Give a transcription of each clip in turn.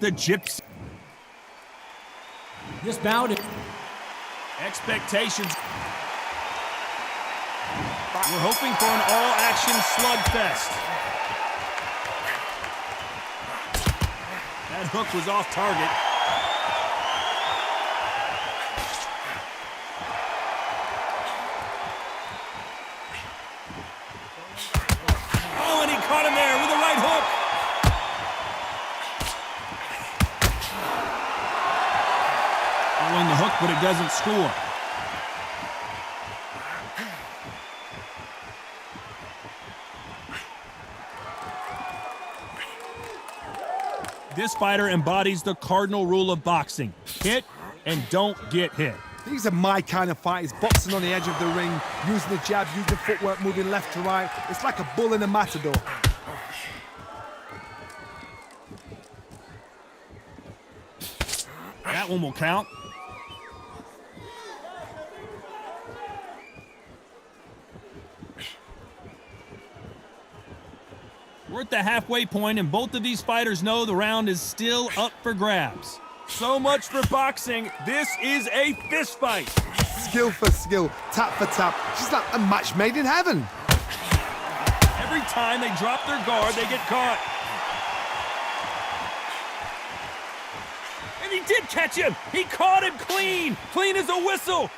the gypsy. This bout is... Expectations. We're hoping for an all-action slugfest. That hook was off target. Oh, and he caught him there with a right hook. Throwing the hook, but it doesn't score. This fighter embodies the cardinal rule of boxing. Hit and don't get hit. These are my kind of fighters, boxing on the edge of the ring, using the jab, using the footwork, moving left to right. It's like a bull in a matador. That one will count. We're at the halfway point, and both of these fighters know the round is still up for grabs. So much for boxing. This is a fist fight. Skill for skill, tap for tap. Just like a match made in heaven. Every time they drop their guard, they get caught. And he did catch him. He caught him clean. Clean as a whistle.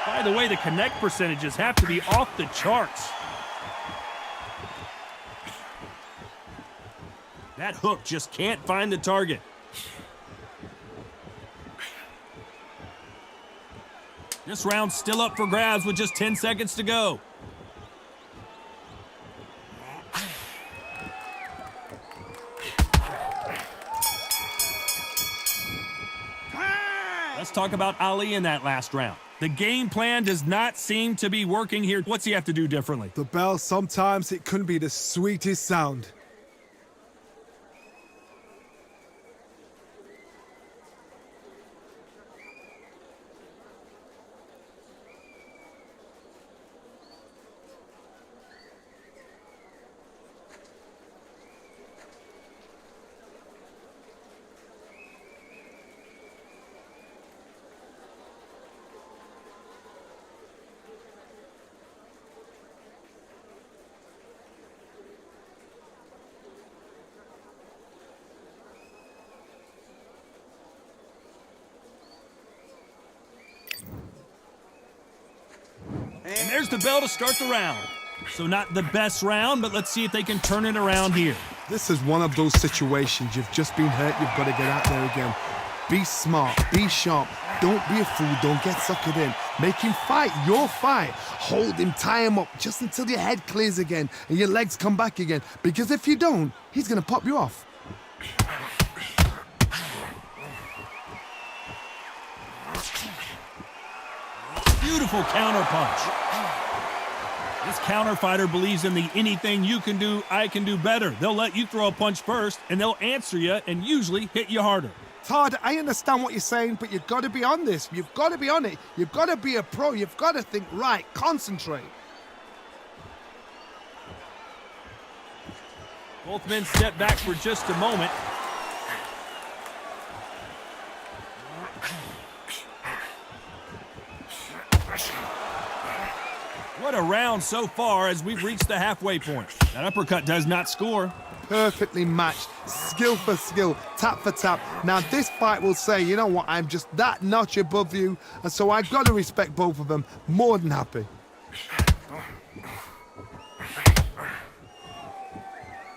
By the way, the connect percentages have to be off the charts. That hook just can't find the target. This round's still up for grabs with just 10 seconds to go. Let's talk about Ali in that last round. The game plan does not seem to be working here. What's he have to do differently? The bell, sometimes it couldn't be the sweetest sound. And there's the bell to start the round. So not the best round, but let's see if they can turn it around here. This is one of those situations. You've just been hurt, you've got to get out there again. Be smart, be sharp. Don't be a fool, don't get suckered in. Make him fight your fight. Hold him, tie him up, just until your head clears again and your legs come back again. Because if you don't, he's going to pop you off. Beautiful counter punch. This counter fighter believes in the anything you can do, I can do better. They'll let you throw a punch first, and they'll answer you and usually hit you harder. Todd, I understand what you're saying, but you've got to be on this. You've got to be on it. You've got to be a pro. You've got to think right. Concentrate. Both men step back for just a moment. What a round so far as we've reached the halfway point. That uppercut does not score. Perfectly matched, skill for skill, tap for tap. Now this fight will say, you know what, I'm just that notch above you, and so I've got to respect both of them. More than happy.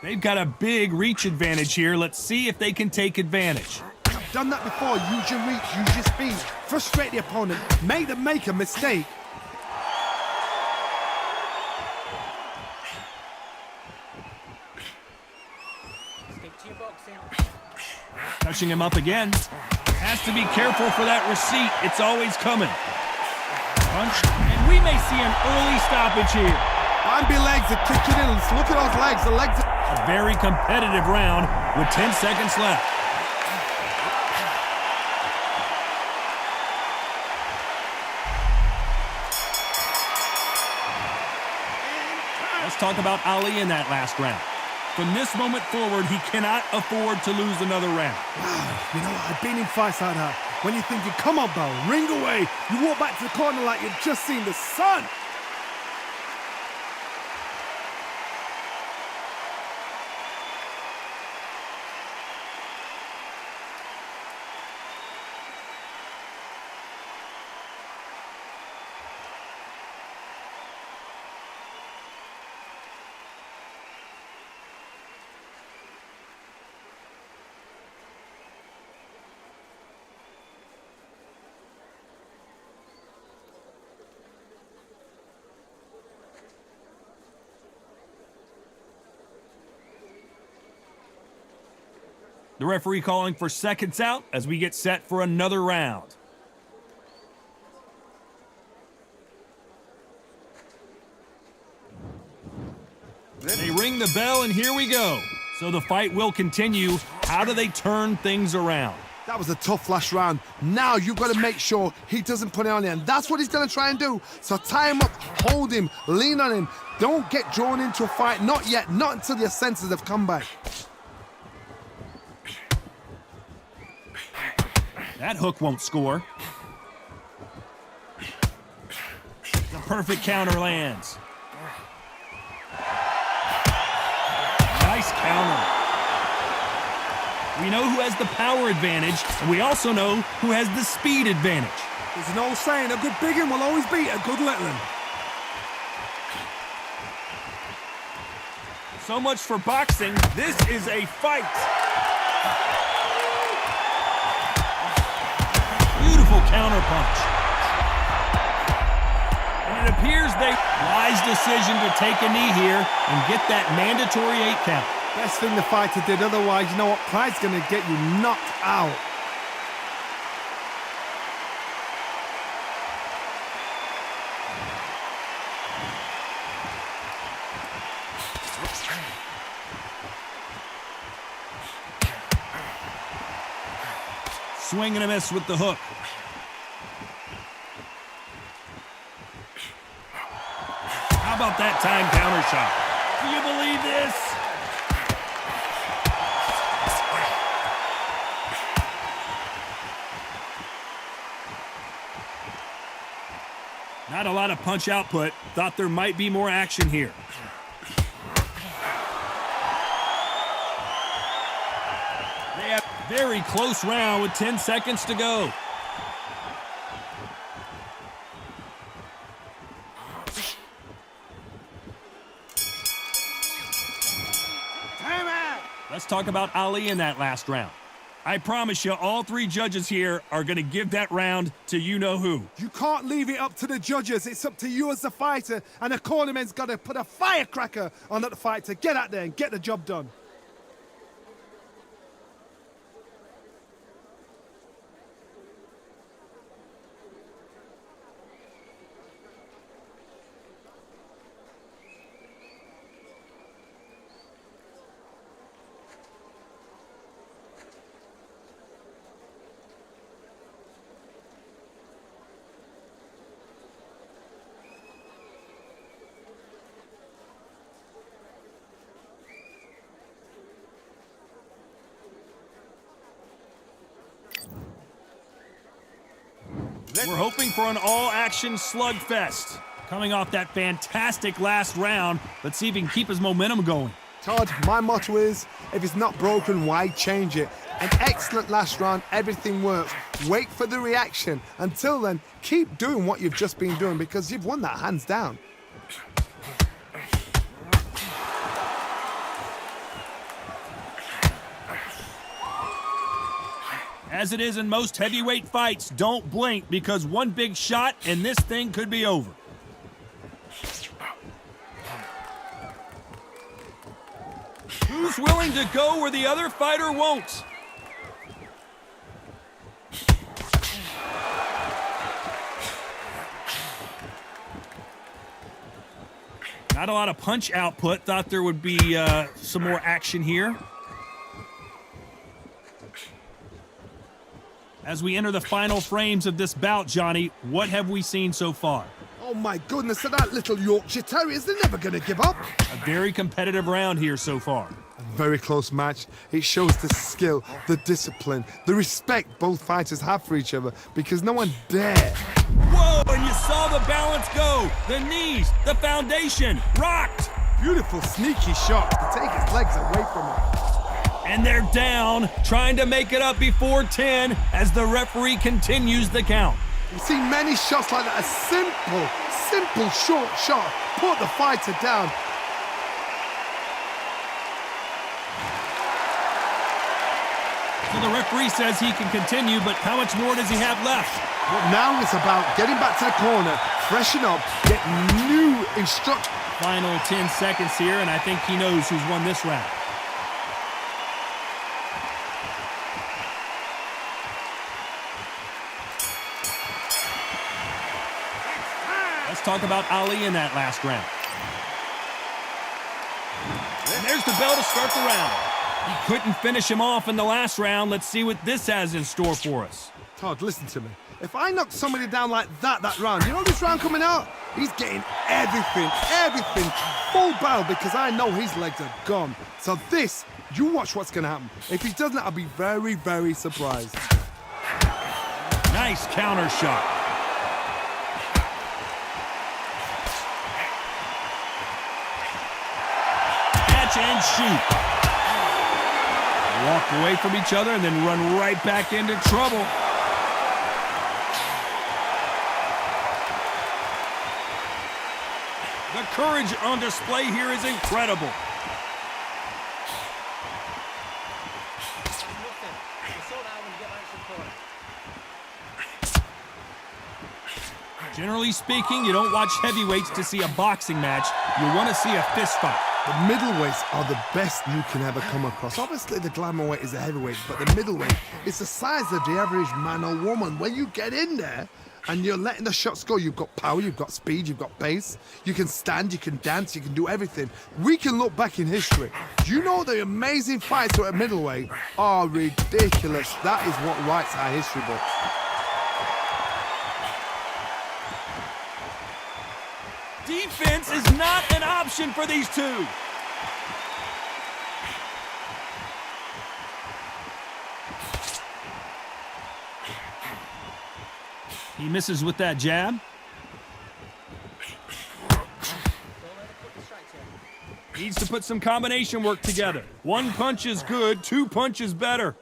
They've got a big reach advantage here. Let's see if they can take advantage. I've done that before. Use your reach, use your speed. Frustrate the opponent. Make them make a mistake. Touching him up again. Has to be careful for that receipt. It's always coming. Punch. And we may see an early stoppage here. Bambi legs are kicking in. Look at those legs. The legs are... A very competitive round with 10 seconds left. Let's talk about Ali in that last round. From this moment forward, he cannot afford to lose another round. Wow, you know what? I've been in fights like that. When you're thinking, come on, Bell, ring away. You walk back to the corner like you've just seen the sun. The referee calling for seconds out as we get set for another round. They ring the bell, and here we go. So the fight will continue. How do they turn things around? That was a tough last round. Now you've got to make sure he doesn't put it on you, and that's what he's going to try and do. So tie him up, hold him, lean on him. Don't get drawn into a fight. Not yet. Not until your senses have come back. That hook won't score. The perfect counter lands. Nice counter. We know who has the power advantage, and we also know who has the speed advantage. There's an old saying, a good big one will always beat a good little one. So much for boxing. This is a fight. Beautiful counter punch. And it appears wise decision to take a knee here and get that mandatory 8 count. Best thing the fighter did, otherwise, you know what? Pride's going to get you knocked out. Swing and a miss with the hook. How about that time counter shot? Do you believe this? Not a lot of punch output. Thought there might be more action here. They have a very close round with 10 seconds to go. Let's talk about Ali in that last round. I promise you, all 3 judges here are going to give that round to you-know-who. You can't leave it up to the judges. It's up to you as the fighter, and the cornerman's got to put a firecracker on that fight to get out there and get the job done. We're hoping for an all-action slugfest. Coming off that fantastic last round, let's see if he can keep his momentum going. Todd, my motto is, if it's not broken, why change it? An excellent last round, everything works. Wait for the reaction. Until then, keep doing what you've just been doing because you've won that hands down. As it is in most heavyweight fights, don't blink because one big shot and this thing could be over. Who's willing to go where the other fighter won't? Not a lot of punch output. Thought there would be some more action here. As we enter the final frames of this bout, Johnny, what have we seen so far? Oh, Oh my goodness, so that little Yorkshire Terriers, they're never going to give up. A very competitive round here so far. A very close match. It shows the skill, the discipline, the respect both fighters have for each other because no one dare. Whoa, and you saw the balance go. The knees, the foundation, rocked. Beautiful, sneaky shot to take his legs away from him. And they're down, trying to make it up before 10 as the referee continues the count. We've seen many shots like that. A simple short shot put the fighter down. So the referee says he can continue, but how much more does he have left? Well, now it's about getting back to the corner, freshen up, get new instructions. Final 10 seconds here, and I think he knows who's won this round. Let's talk about Ali in that last round. And there's the bell to start the round. He couldn't finish him off in the last round. Let's see what this has in store for us. Todd, listen to me. If I knock somebody down like that round, you know this round coming out? He's getting everything, full barrel because I know his legs are gone. So this, you watch what's going to happen. If he doesn't, I'll be very, very surprised. Nice counter shot. Catch and shoot. Walk away from each other and then run right back into trouble. The courage on display here is incredible. Generally speaking, you don't watch heavyweights to see a boxing match. You want to see a fist fight. The middleweights are the best you can ever come across. Obviously, the glamour weight is a heavyweight, but the middleweight is the size of the average man or woman. When you get in there and you're letting the shots go, you've got power, you've got speed, you've got pace. You can stand, you can dance, you can do everything. We can look back in history. Do you know the amazing fights at middleweight are ridiculous? That is what writes our history books. Defense is not an option for these two. He misses with that jab. Needs to put some combination work together. One punch is good, two punches better.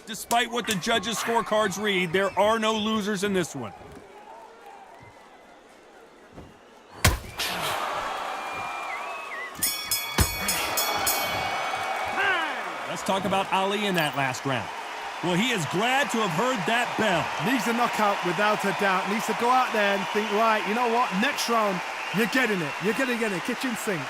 Despite what the judges' scorecards read, there are no losers in this one. Let's talk about Ali in that last round. Well, he is glad to have heard that bell. Needs a knockout without a doubt. Needs to go out there and think, right, you know what? Next round, you're getting it. You're going to get it. Kitchen sink.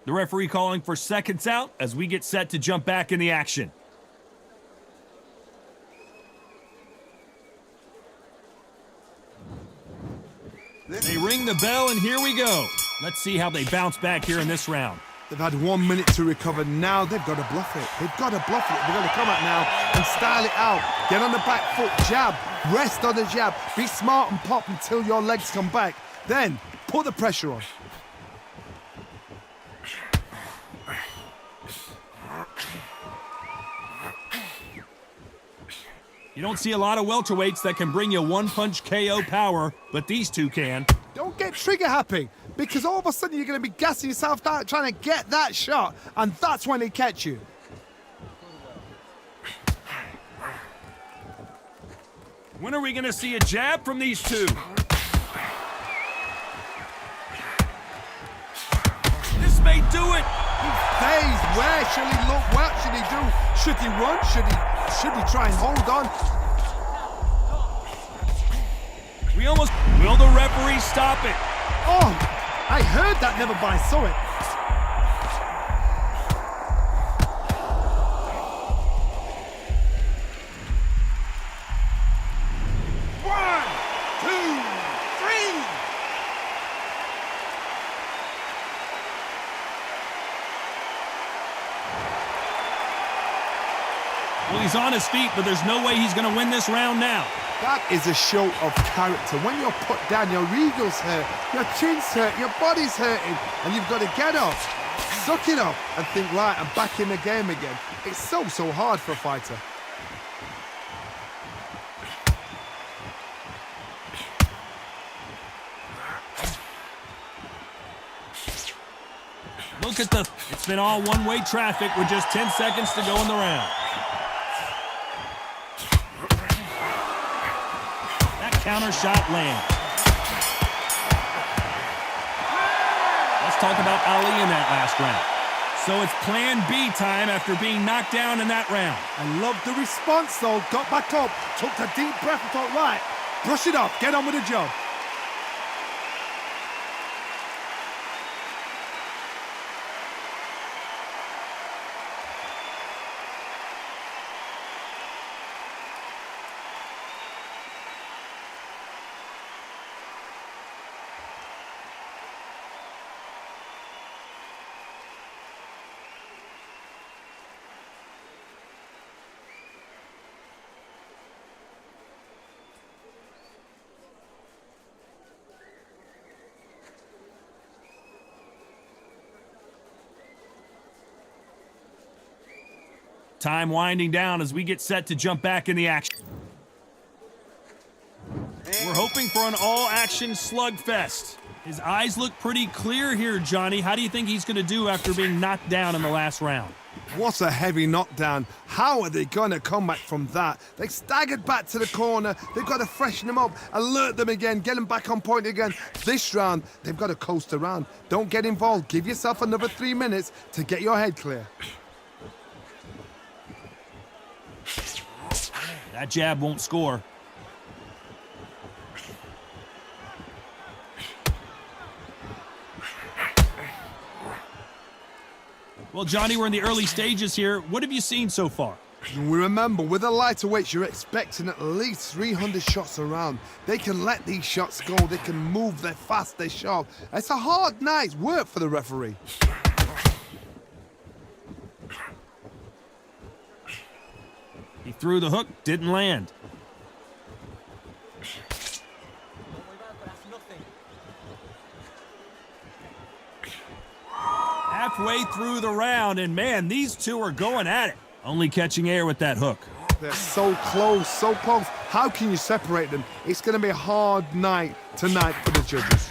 The referee calling for seconds out as we get set to jump back in the action. They ring the bell, and here we go. Let's see how they bounce back here in this round. They've had 1 minute to recover. Now they've got to bluff it. They've got to bluff it. They're going to come out now and style it out. Get on the back foot, jab, rest on the jab. Be smart and pop until your legs come back. Then put the pressure on. You don't see a lot of welterweights that can bring you one-punch KO power, but these two can. Don't get trigger happy, because all of a sudden you're going to be gassing yourself down trying to get that shot, and that's when they catch you. When are we going to see a jab from these two? This may do it. He's dazed. Where should he look? What should he do? Should he run? Should he try and hold on? Will the referee stop it? Oh, I heard that, never mind, saw it. One, two, three. Well, he's on his feet, but there's no way he's going to win this round now. That is a show of character. When you're put down, your ego's hurt, your chin's hurt, your body's hurting, and you've got to get up, suck it up, and think, right, I'm back in the game again. It's so hard for a fighter. Look at it's been all one-way traffic with just 10 seconds to go in the round. Counter shot lands. Let's talk about Ali in that last round. So it's plan B time after being knocked down in that round. I love the response though. Got back up, took a deep breath and thought, right, brush it off, get on with the job. Time winding down as we get set to jump back in the action. We're hoping for an all-action slugfest. His eyes look pretty clear here, Johnny. How do you think he's going to do after being knocked down in the last round? What a heavy knockdown. How are they going to come back from that? They staggered back to the corner. They've got to freshen them up, alert them again, get them back on point again. This round, they've got to coast around. Don't get involved. Give yourself another 3 minutes to get your head clear. That jab won't score. Well, Johnny, we're in the early stages here. What have you seen so far? We remember, with the lighterweights, you're expecting at least 300 shots around. They can let these shots go. They can move. They're fast. They're sharp. It's a hard night's work for the referee. He threw the hook, didn't land. Halfway through the round, and man, these two are going at it. Only catching air with that hook. They're so close, so close. How can you separate them? It's going to be a hard night tonight for the judges.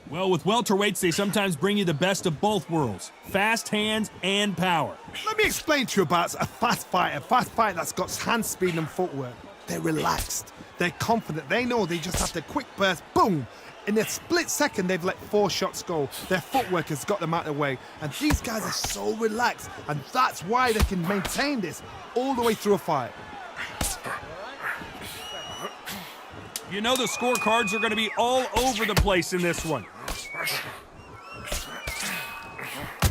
Well, with welterweights, they sometimes bring you the best of both worlds. Fast hands and power. Let me explain to you about a fast fighter that's got hand speed and footwork. They're relaxed. They're confident. They know they just have to quick burst, boom. In a split second, they've let 4 shots go. Their footwork has got them out of the way. And these guys are so relaxed. And that's why they can maintain this all the way through a fight. You know the scorecards are going to be all over the place in this one.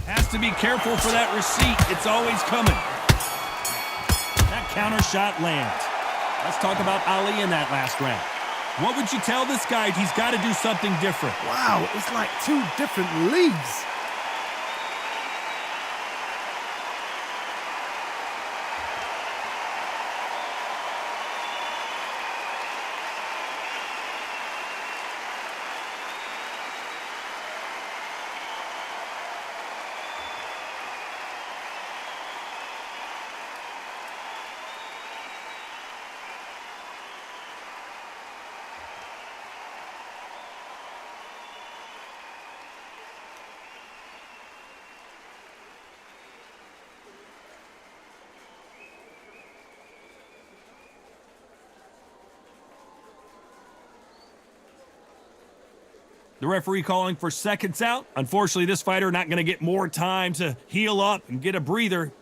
Has to be careful for that receipt. It's always coming. That counter shot lands. Let's talk about Ali in that last round. What would you tell this guy? He's got to do something different. Wow, it's like 2 different leagues. The referee calling for seconds out. Unfortunately, this fighter not going to get more time to heal up and get a breather.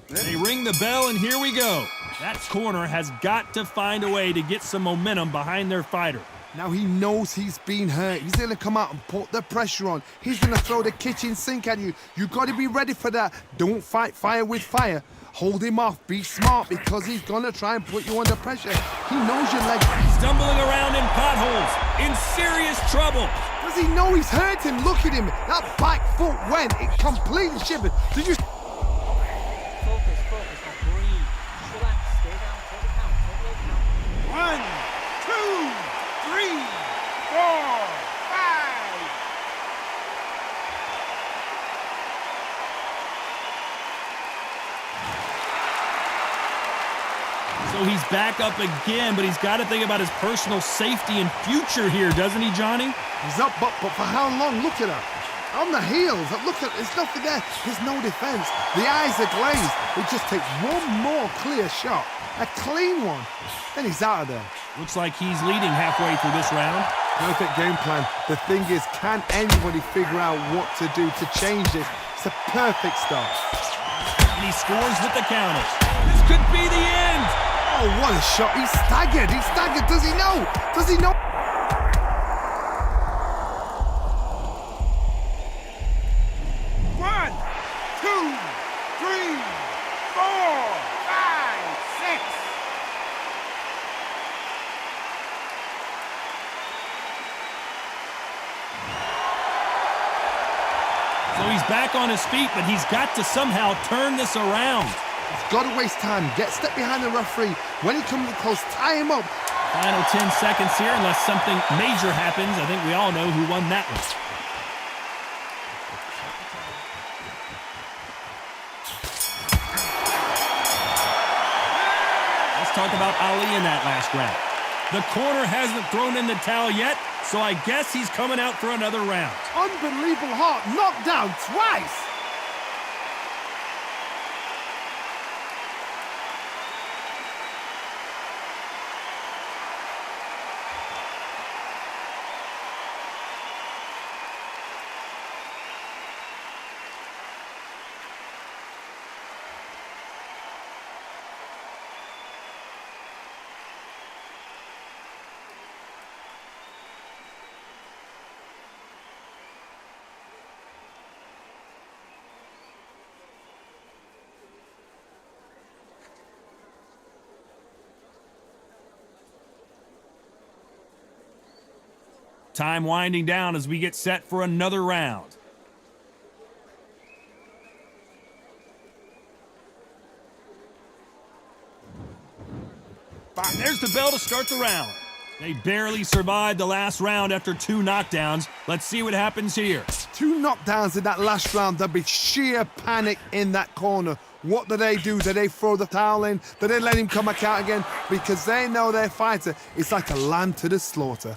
They ring the bell, and here we go. That corner has got to find a way to get some momentum behind their fighter. Now he knows he's been hurt. He's going to come out and put the pressure on. He's going to throw the kitchen sink at you. You got to be ready for that. Don't fight fire with fire. Hold him off. Be smart because he's going to try and put you under pressure. He knows your legs. Stumbling around in potholes. In serious trouble. Does he know he's hurting? Look at him. That back foot went. It completely shivered. Did you... Focus, now breathe. Relax, stay down, take a count, take a count. 1, 2, 3, 4, 5. So he's back up again, but he's got to think about his personal safety and future here, doesn't he, Johnny? He's up, but for how long? Look at her. On the heels. Look at, there's nothing there. There's no defense. The eyes are glazed. It just takes one more clear shot. A clean one. Then he's out of there. Looks like he's leading halfway through this round. Perfect game plan. The thing is, can anybody figure out what to do to change this? It's a perfect start. And he scores with the counter. This could be the end. Oh, what a shot. He's staggered. He's staggered. Does he know? Does he know? So he's back on his feet, but he's got to somehow turn this around. He's got to waste time. Step behind the referee. When he comes close, tie him up. Final 10 seconds here, unless something major happens. I think we all know who won that one. Let's talk about Ali in that last round. The corner hasn't thrown in the towel yet, so I guess he's coming out for another round. Unbelievable heart. Knocked down twice. Time winding down as we get set for another round. And there's the bell to start the round. They barely survived the last round after 2 knockdowns. Let's see what happens here. 2 knockdowns in that last round. There'll be sheer panic in that corner. What do? Do they throw the towel in? Do they let him come back out again? Because they know their fighter is like a lamb to the slaughter.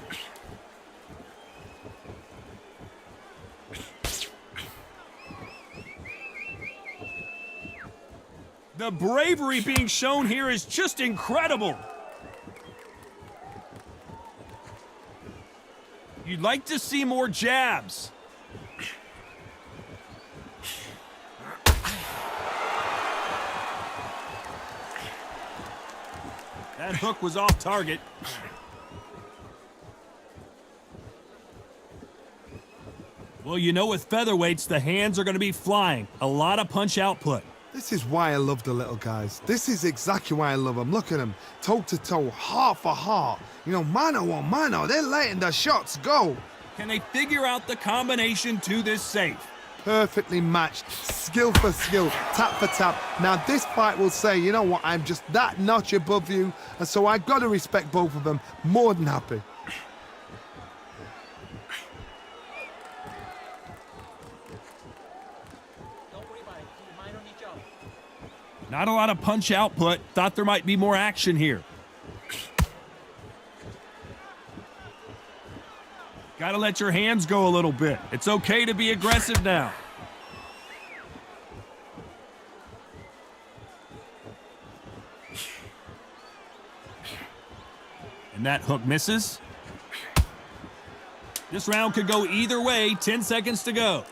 The bravery being shown here is just incredible. You'd like to see more jabs. That hook was off target. Well, you know, with featherweights, the hands are going to be flying. A lot of punch output. This is why I love the little guys. This is exactly why I love them. Look at them, toe to toe, heart for heart. You know, mano a mano, they're letting the shots go. Can they figure out the combination to this safe? Perfectly matched, skill for skill, tap for tap. Now this fight will say, you know what, I'm just that notch above you, and so I've got to respect both of them. More than happy. Not a lot of punch output. Thought there might be more action here. Got to let your hands go a little bit. It's okay to be aggressive now. And that hook misses. This round could go either way. 10 seconds to go.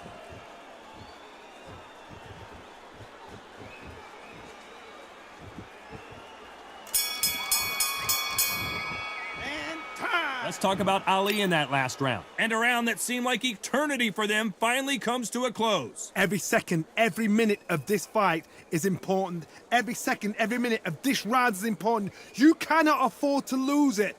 Let's talk about Ali in that last round. And a round that seemed like eternity for them finally comes to a close. Every second, every minute of this fight is important. Every second, every minute of this round is important. You cannot afford to lose it.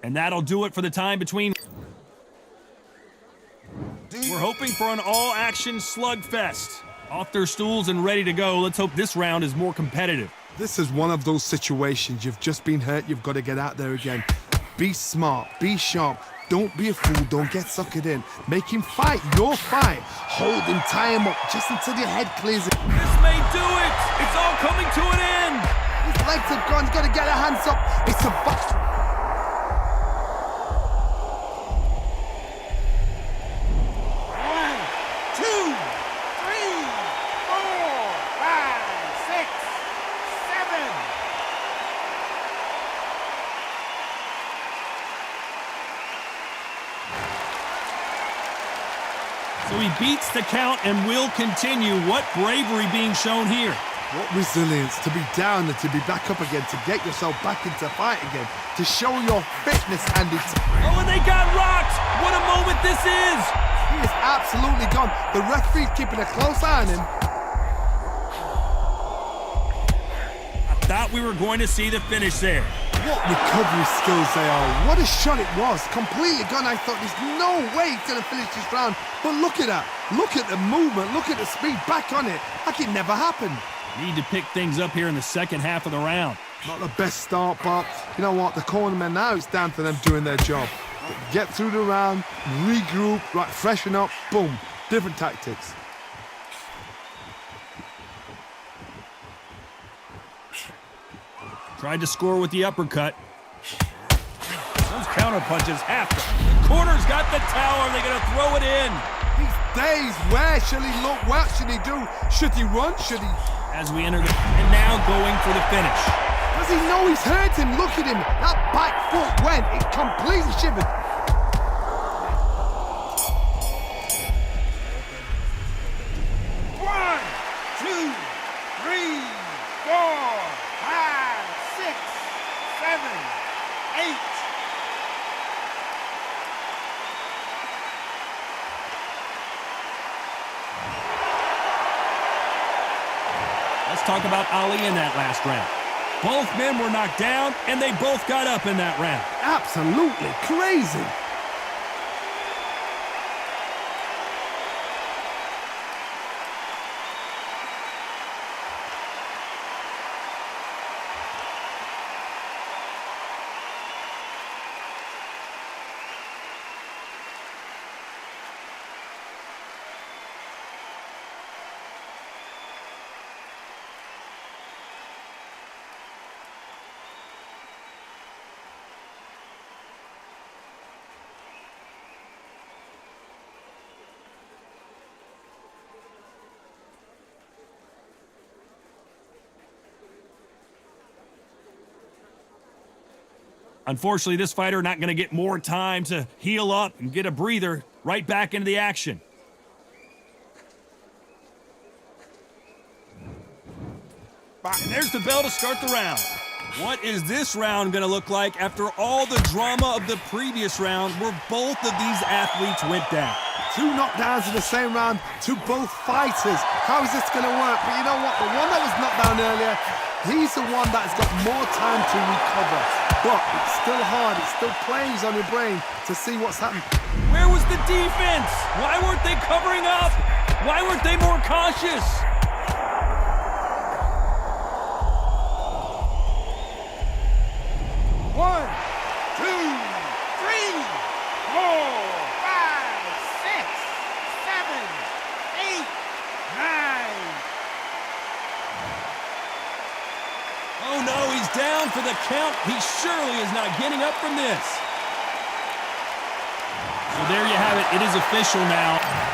And that'll do it for the time between. We're hoping for an all-action slugfest. Off their stools and ready to go. Let's hope this round is more competitive. This is one of those situations. You've just been hurt. You've got to get out there again. Be smart. Be sharp. Don't be a fool. Don't get suckered in. Make him fight your fight. Hold him, tie him up, just until your head clears it. This may do it. It's all coming to an end. His legs have gone. He's got to get her hands up. It's a... So he beats the count and will continue. What bravery being shown here. What resilience to be down and to be back up again, to get yourself back into fight again, to show your fitness and it's... Oh, and they got rocked! What a moment this is! He is absolutely gone. The referee's keeping a close eye on him. I thought we were going to see the finish there. What recovery skills they are. What a shot it was. Completely gone. I thought there's no way he's going to finish this round. But look at that. Look at the movement. Look at the speed. Back on it. Like it never happened. Need to pick things up here in the second half of the round. Not the best start, but you know what? The cornermen now, it's down to them doing their job. Get through the round, regroup, right, freshen up, boom. Different tactics. Tried to score with the uppercut. Those counter punches have to. The corner's got the tower. They're going to throw it in. These days, where should he look? What should he do? Should he run? Should he? As we enter and now going for the finish. Does he know he's hurt him? Look at him. That back foot went. It completely shivered. One, two, three, four, five, six, seven, eight. Let's talk about Ali in that last round. Both men were knocked down, and they both got up in that round. Absolutely crazy. Unfortunately, this fighter not going to get more time to heal up and get a breather. Right back into the action. And there's the bell to start the round. What is this round going to look like after all the drama of the previous round where both of these athletes went down? 2 knockdowns in the same round to both fighters. How is this going to work? But you know what? The one that was knocked down earlier, he's the one that's got more time to recover. But it's still hard. It still plays on your brain to see what's happened. Where was the defense? Why weren't they covering up? Why weren't they more cautious? for the count. He surely is not getting up from this. So there you have it. It is official now.